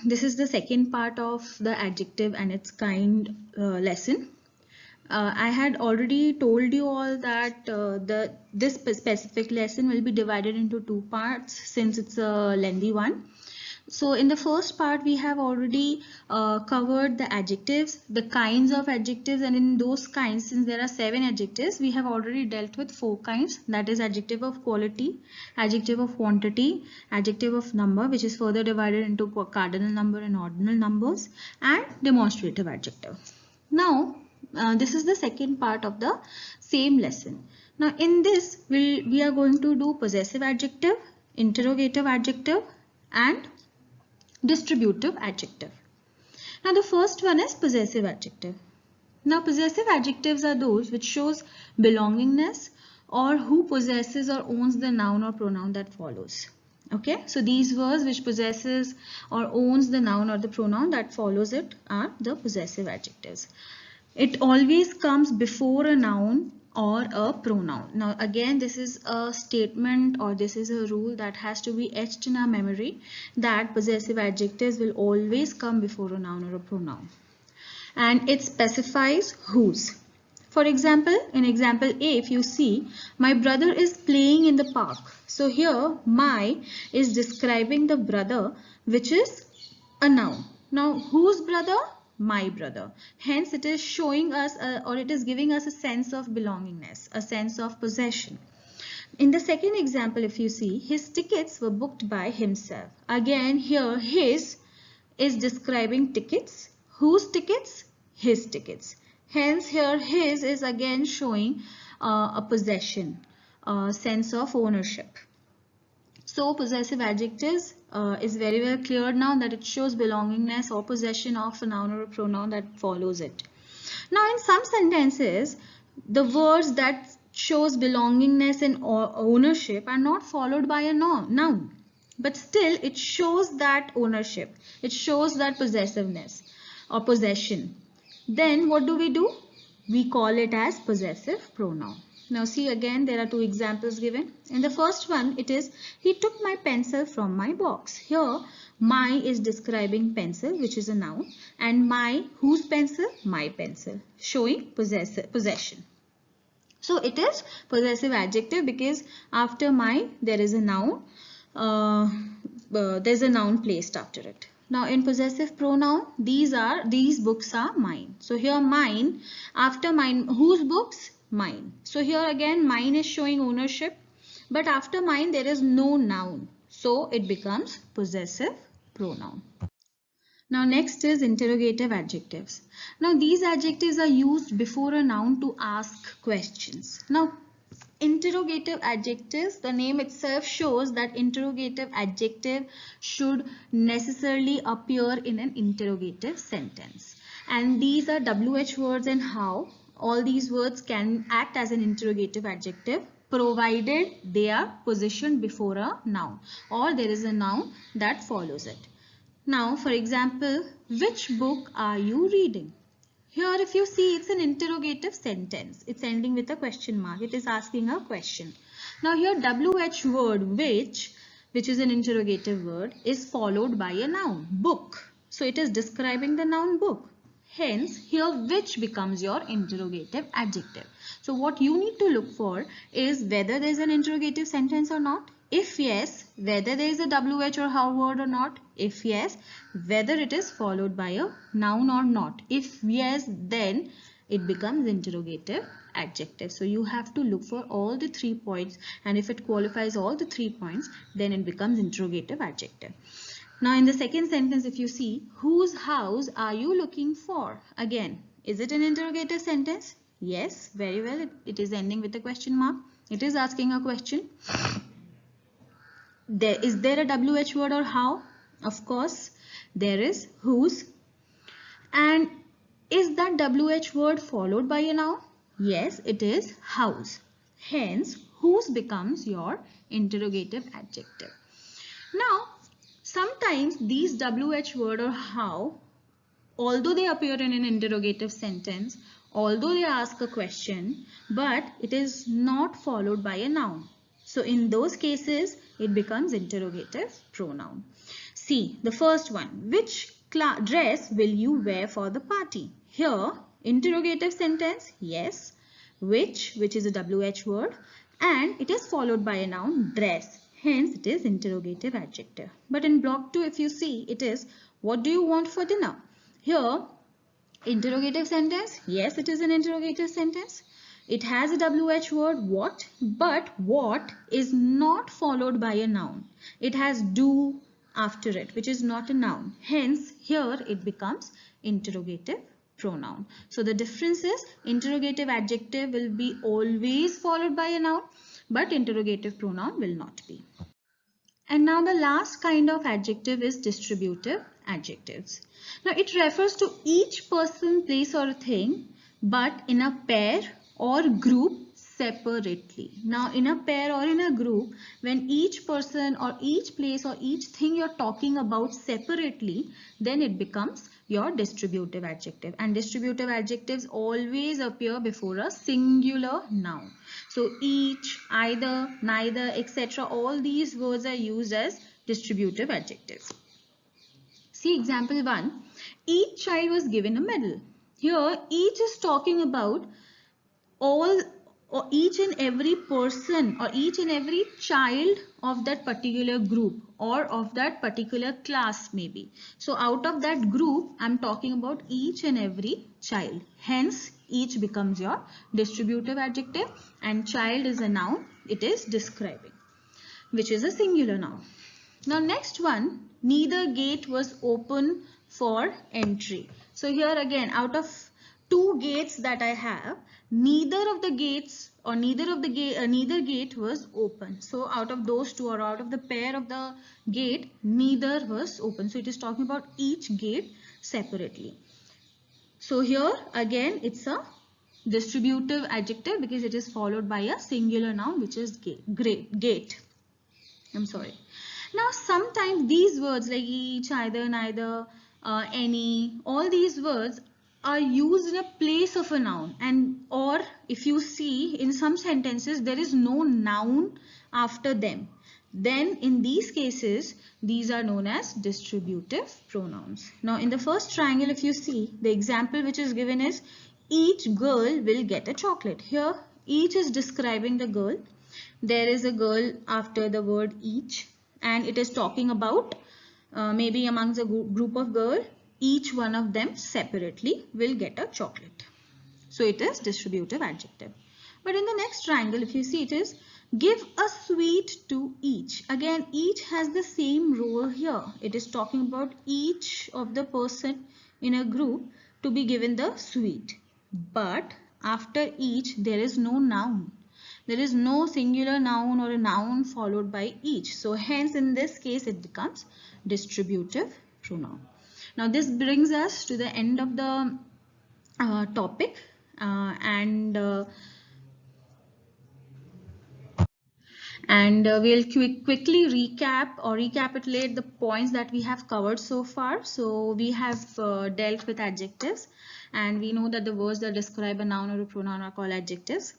This is the second part of the adjective and its kind lesson. I had already told you all that this specific lesson will be divided into two parts since it's a lengthy one. So in the first part, we have already covered the adjectives, the kinds of adjectives, and in those kinds, since there are 7 adjectives, we have already dealt with 4 kinds. That is adjective of quality, adjective of quantity, adjective of number, which is further divided into cardinal number and ordinal numbers, and demonstrative adjective. Now, this is the second part of the same lesson. Now, in this, we are going to do possessive adjective, interrogative adjective, and distributive adjective. Now the first one is possessive adjective. Now possessive adjectives are those which shows belongingness or who possesses or owns the noun or pronoun that follows. Okay, so these words which possesses or owns the noun or the pronoun that follows it are the possessive adjectives. It always comes before a noun or a pronoun. Now again, this is a statement or this is a rule that has to be etched in our memory, that possessive adjectives will always come before a noun or a pronoun. And it specifies whose. For example, in example A, if you see, my brother is playing in the park. So here, my is describing the brother, which is a noun. Now, whose brother? My brother. Hence, it is showing us or it is giving us a sense of belongingness, a sense of possession. In the second example, if you see, his tickets were booked by himself. Again, here, his is describing tickets. Whose tickets? His tickets. Hence, here, his is again showing a possession, a sense of ownership. So possessive adjectives is very well clear now that it shows belongingness or possession of a noun or a pronoun that follows it. Now in some sentences, the words that shows belongingness and ownership are not followed by a noun. But still it shows that ownership. It shows that possessiveness or possession. Then what do? We call it as possessive pronoun. Now see again, there are 2 examples given. In the first one, it is, he took my pencil from my box. Here, my is describing pencil, which is a noun, and my, whose pencil? My pencil, showing possession. So it is possessive adjective because after my, there is a noun, there's a noun placed after it. Now in possessive pronoun, these books are mine. So here mine, after mine, whose books? Mine. So here again mine is showing ownership, but after mine there is no noun. So it becomes possessive pronoun. Now next is interrogative adjectives. Now these adjectives are used before a noun to ask questions. Now interrogative adjectives, the name itself shows that interrogative adjective should necessarily appear in an interrogative sentence. And these are WH words and how. All these words can act as an interrogative adjective provided they are positioned before a noun or there is a noun that follows it. Now, for example, which book are you reading? Here, if you see, it's an interrogative sentence. It's ending with a question mark. It is asking a question. Now, here WH word which is an interrogative word, is followed by a noun, book. So, it is describing the noun book. Hence, here which becomes your interrogative adjective. So, what you need to look for is whether there is an interrogative sentence or not. If yes, whether there is a WH or how word or not. If yes, whether it is followed by a noun or not. If yes, then it becomes interrogative adjective. So you have to look for all the 3 points, and if it qualifies all the 3 points, then it becomes interrogative adjective. Now in the second sentence, if you see, whose house are you looking for? Again, is it an interrogative sentence? Yes, very well. It is ending with a question mark. It is asking a question. Is there a WH word or how? Of course, there is whose. And is that WH word followed by a noun? Yes, it is house. Hence, whose becomes your interrogative adjective. Now, sometimes these WH word or how, although they appear in an interrogative sentence, although they ask a question, but it is not followed by a noun. So in those cases, it becomes interrogative pronoun. See, the first one, which dress will you wear for the party? Here, interrogative sentence, yes. Which is a WH word, and it is followed by a noun, dress. Hence, it is interrogative adjective. But in block 2, if you see, it is, what do you want for dinner? Here, interrogative sentence, yes, it is an interrogative sentence. It has a WH word, what, but what is not followed by a noun. It has do after it, which is not a noun. Hence, here it becomes interrogative pronoun. So the difference is interrogative adjective will be always followed by a noun, but interrogative pronoun will not be. And now the last kind of adjective is distributive adjectives. Now it refers to each person, place or thing, but in a pair or group separately. Now in a pair or in a group, when each person or each place or each thing you're talking about separately, then it becomes your distributive adjective. And distributive adjectives always appear before a singular noun. So each, either, neither, etc. all these words are used as distributive adjectives. See example 1. Each child was given a medal. Here each is talking about all or each and every person or each and every child of that particular group or of that particular class maybe. So out of that group, I'm talking about each and every child. Hence, each becomes your distributive adjective, and child is a noun. It is describing, which is a singular noun. Now next one, neither gate was open for entry. So here again, out of two gates that I have, neither of the gates or neither gate was open. So out of those two or out of the pair of the gate, neither was open. So it is talking about each gate separately. So here again it's a distributive adjective because it is followed by a singular noun, which is gate. I'm sorry. Now sometimes these words like each, either, neither, any, all these words are used in a place of a noun, and or if you see in some sentences there is no noun after them, then in these cases these are known as distributive pronouns. Now in the first triangle, if you see, the example which is given is each girl will get a chocolate. Here each is describing the girl. There is a girl after the word each, and it is talking about maybe amongst a group of girls, each one of them separately will get a chocolate. So it is distributive adjective. But in the next triangle, if you see, it is give a sweet to each. Again, each has the same role here. It is talking about each of the person in a group to be given the sweet. But after each, there is no noun. There is no singular noun or a noun followed by each. So hence in this case it becomes distributive pronoun. Now this brings us to the end of the topic and we'll quickly recap or recapitulate the points that we have covered so far. So we have dealt with adjectives, and we know that the words that describe a noun or a pronoun are called adjectives.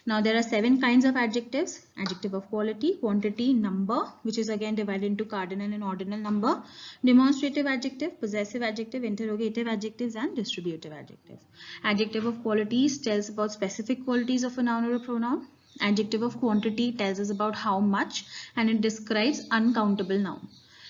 Now there are 7 kinds of adjectives: adjective of quality, quantity, number, which is again divided into cardinal and ordinal number, demonstrative adjective, possessive adjective, interrogative adjectives, and distributive adjectives. Adjective of qualities tells about specific qualities of a noun or a pronoun. Adjective of quantity tells us about how much, and it describes uncountable noun.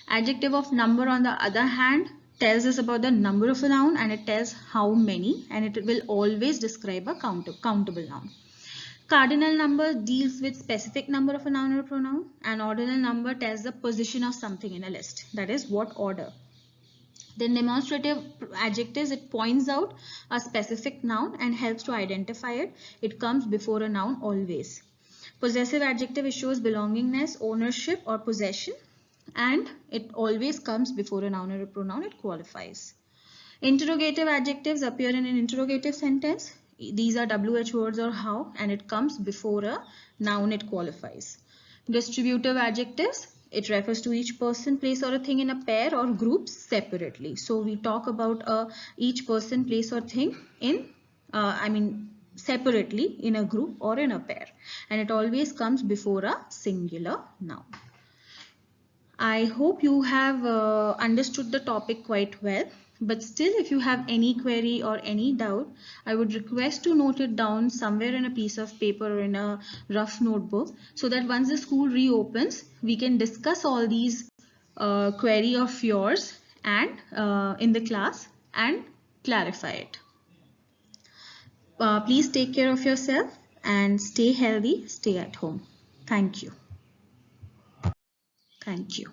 Adjective of number, on the other hand, tells us about the number of a noun, and it tells how many, and it will always describe a countable noun. Cardinal number deals with specific number of a noun or a pronoun, and ordinal number tells the position of something in a list, that is what order. Then demonstrative adjectives, it points out a specific noun and helps to identify it. It comes before a noun always. Possessive adjective, it shows belongingness, ownership or possession, and it always comes before a noun or a pronoun. It qualifies. Interrogative adjectives appear in an interrogative sentence. These are WH words or how, and it comes before a noun. It qualifies. Distributive adjectives, it refers to each person, place or a thing in a pair or group separately. So we talk about each person, place or thing in separately in a group or in a pair, and it always comes before a singular noun. I hope you have understood the topic quite well. But still, if you have any query or any doubt, I would request to note it down somewhere in a piece of paper or in a rough notebook, so that once the school reopens, we can discuss all these query of yours and in the class and clarify it. Please take care of yourself and stay healthy, stay at home. Thank you. Thank you.